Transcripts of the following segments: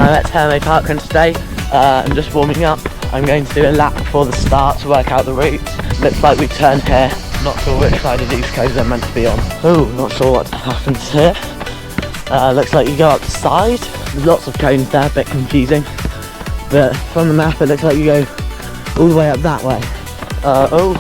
I'm at Terme parkrun today. I'm just warming up. I'm going to do a lap before the start to work out the route. Looks like we turn here. Not sure which side of these coves I'm meant to be on. Oh, not sure what happens here. Looks like you go up the side. There's lots of cones there, a bit confusing. But from the map it looks like you go all the way up that way. Oh,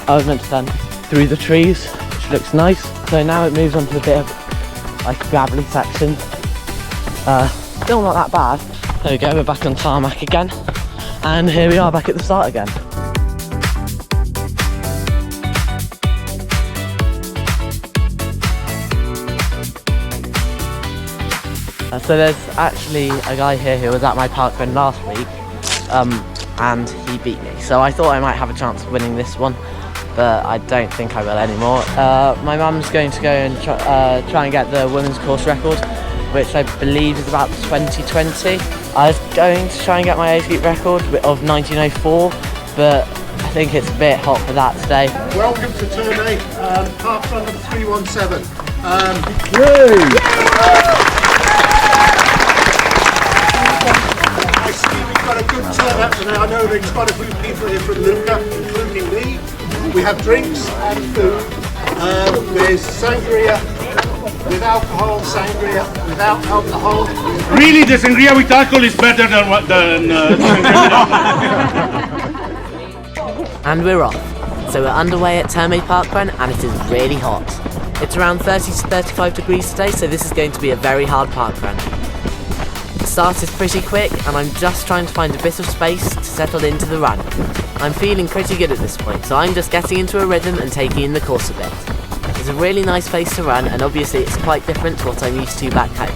I was meant to stand through the trees, which looks nice. So now it moves on to a bit of like a gravelly section. Still not that bad. There we go, we're back on tarmac again. And here we are back at the start again. So there's actually a guy here who was at my parkrun last week, and he beat me. So I thought I might have a chance of winning this one, but I don't think I will anymore. My mum's going to go and try and get the women's course record, which I believe is about 2020. I was going to try and get my age group record of 1904, but I think it's a bit hot for that today. Welcome to Terme, parkrun number 317. I see we've got a good turnout today. I know there's quite a few people here from Luca, including me. We have drinks and food. There's sangria with alcohol, sangria without alcohol. Really, the sangria with alcohol is better than sangria. And we're off. So we're underway at Terme parkrun and it is really hot. It's around 30 to 35 degrees today, so this is going to be a very hard parkrun. The start is pretty quick and I'm just trying to find a bit of space to settle into the run. I'm feeling pretty good at this point, so I'm just getting into a rhythm and taking in the course a bit. It's a really nice place to run, and obviously it's quite different to what I'm used to back home.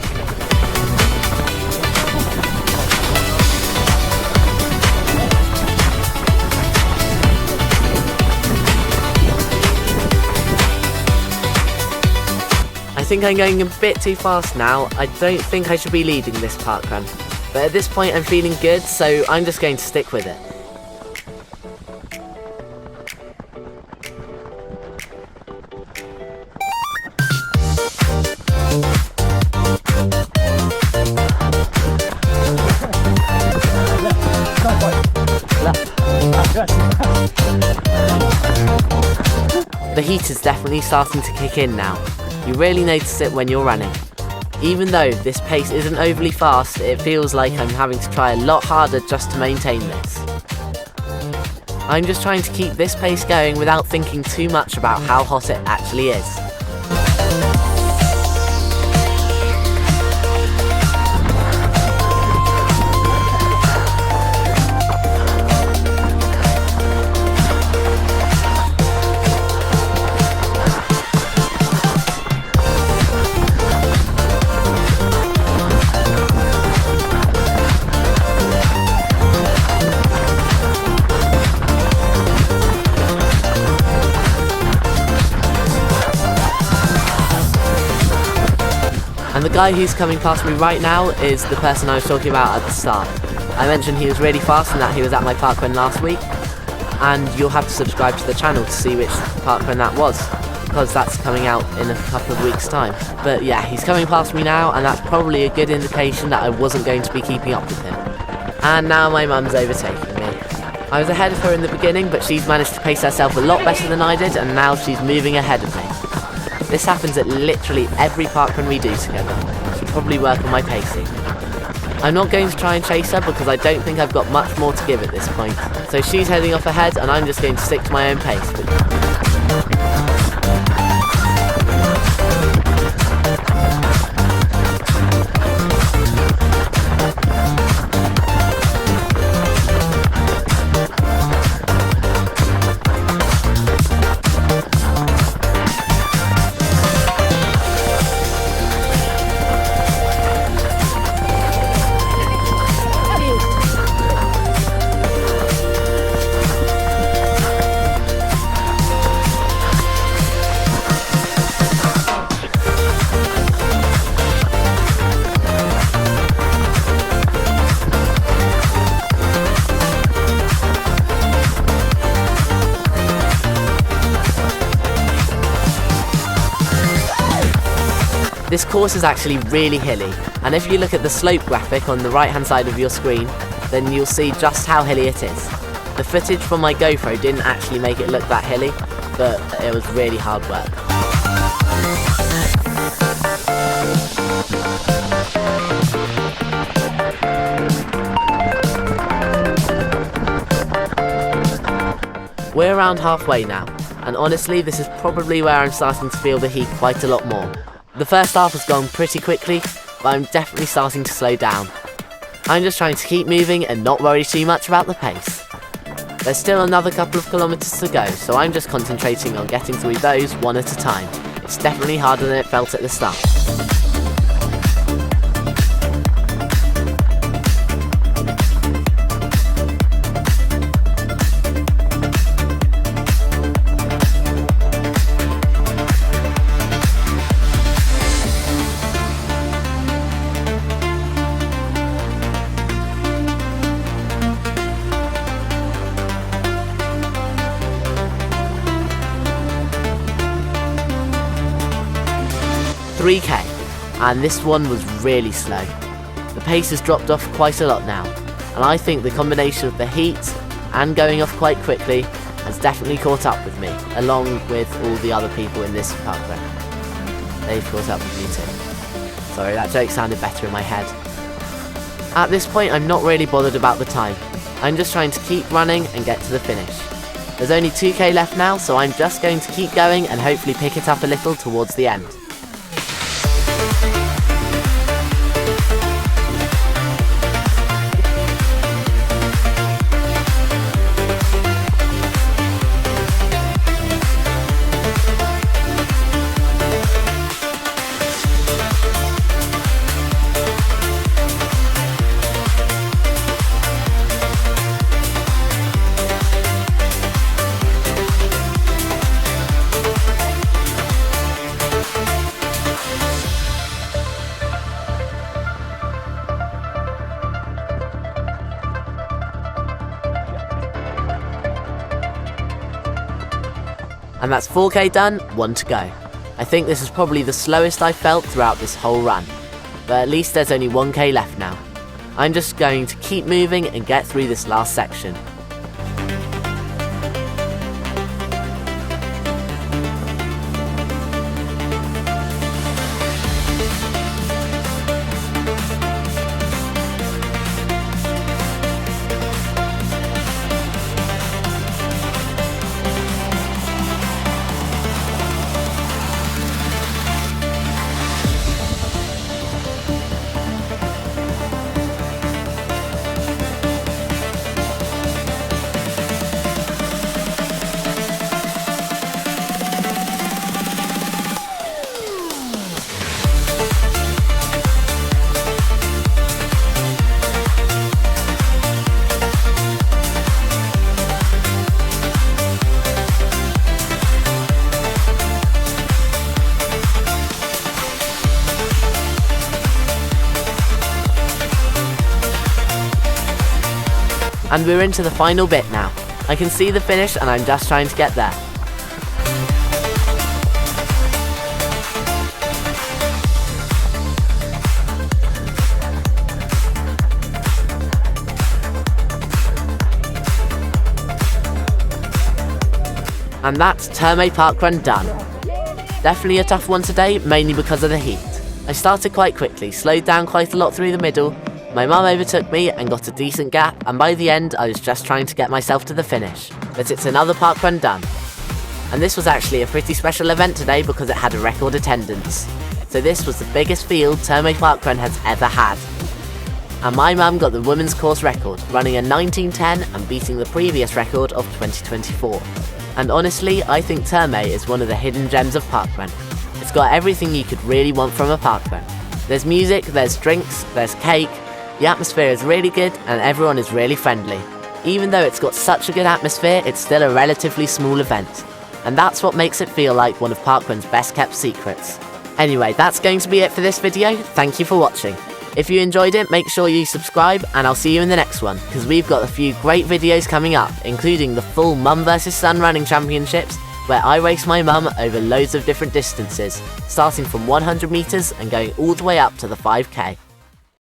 I think I'm going a bit too fast now. I don't think I should be leading this parkrun, but at this point I'm feeling good, so I'm just going to stick with it. The heat is definitely starting to kick in now. You really notice it when you're running. Even though this pace isn't overly fast, it feels like I'm having to try a lot harder just to maintain this. I'm just trying to keep this pace going without thinking too much about how hot it actually is. And the guy who's coming past me right now is the person I was talking about at the start. I mentioned he was really fast and that he was at my parkrun last week, and you'll have to subscribe to the channel to see which parkrun that was, because that's coming out in a couple of weeks' time. But yeah, he's coming past me now, and that's probably a good indication that I wasn't going to be keeping up with him. And now my mum's overtaking me. I was ahead of her in the beginning, but she's managed to pace herself a lot better than I did, and now she's moving ahead of me. This happens at literally every parkrun we do together. I should probably work on my pacing. I'm not going to try and chase her because I don't think I've got much more to give at this point. So she's heading off ahead and I'm just going to stick to my own pace. This course is actually really hilly, and if you look at the slope graphic on the right hand side of your screen, then you'll see just how hilly it is. The footage from my GoPro didn't actually make it look that hilly, but it was really hard work. We're around halfway now, and honestly this is probably where I'm starting to feel the heat quite a lot more. The first half has gone pretty quickly, but I'm definitely starting to slow down. I'm just trying to keep moving and not worry too much about the pace. There's still another couple of kilometers to go, so I'm just concentrating on getting through those one at a time. It's definitely harder than it felt at the start. .3k, and this one was really slow. The pace has dropped off quite a lot now, and I think the combination of the heat and going off quite quickly has definitely caught up with me, along with all the other people in this parkrun. They've caught up with me too. Sorry, that joke sounded better in my head. At this point I'm not really bothered about the time. I'm just trying to keep running and get to the finish. There's only 2k left now, so I'm just going to keep going and hopefully pick it up a little towards the end. And that's 4k done, 1 to go. I think this is probably the slowest I've felt throughout this whole run, but at least there's only 1k left now. I'm just going to keep moving and get through this last section. And we're into the final bit now. I can see the finish and I'm just trying to get there. And that's Terme parkrun done. Definitely a tough one today, mainly because of the heat. I started quite quickly, slowed down quite a lot through the middle. My mum overtook me and got a decent gap, and by the end I was just trying to get myself to the finish. But it's another parkrun done. And this was actually a pretty special event today because it had a record attendance. So this was the biggest field Terme parkrun has ever had. And my mum got the women's course record, running a 19:10 and beating the previous record of 2024. And honestly, I think Terme is one of the hidden gems of parkrun. It's got everything you could really want from a parkrun. There's music, there's drinks, there's cake. The atmosphere is really good and everyone is really friendly. Even though it's got such a good atmosphere, it's still a relatively small event. And that's what makes it feel like one of parkrun's best kept secrets. Anyway, that's going to be it for this video. Thank you for watching. If you enjoyed it, make sure you subscribe and I'll see you in the next one, because we've got a few great videos coming up, including the full Mum vs Son running championships, where I race my mum over loads of different distances, starting from 100 meters and going all the way up to the 5k.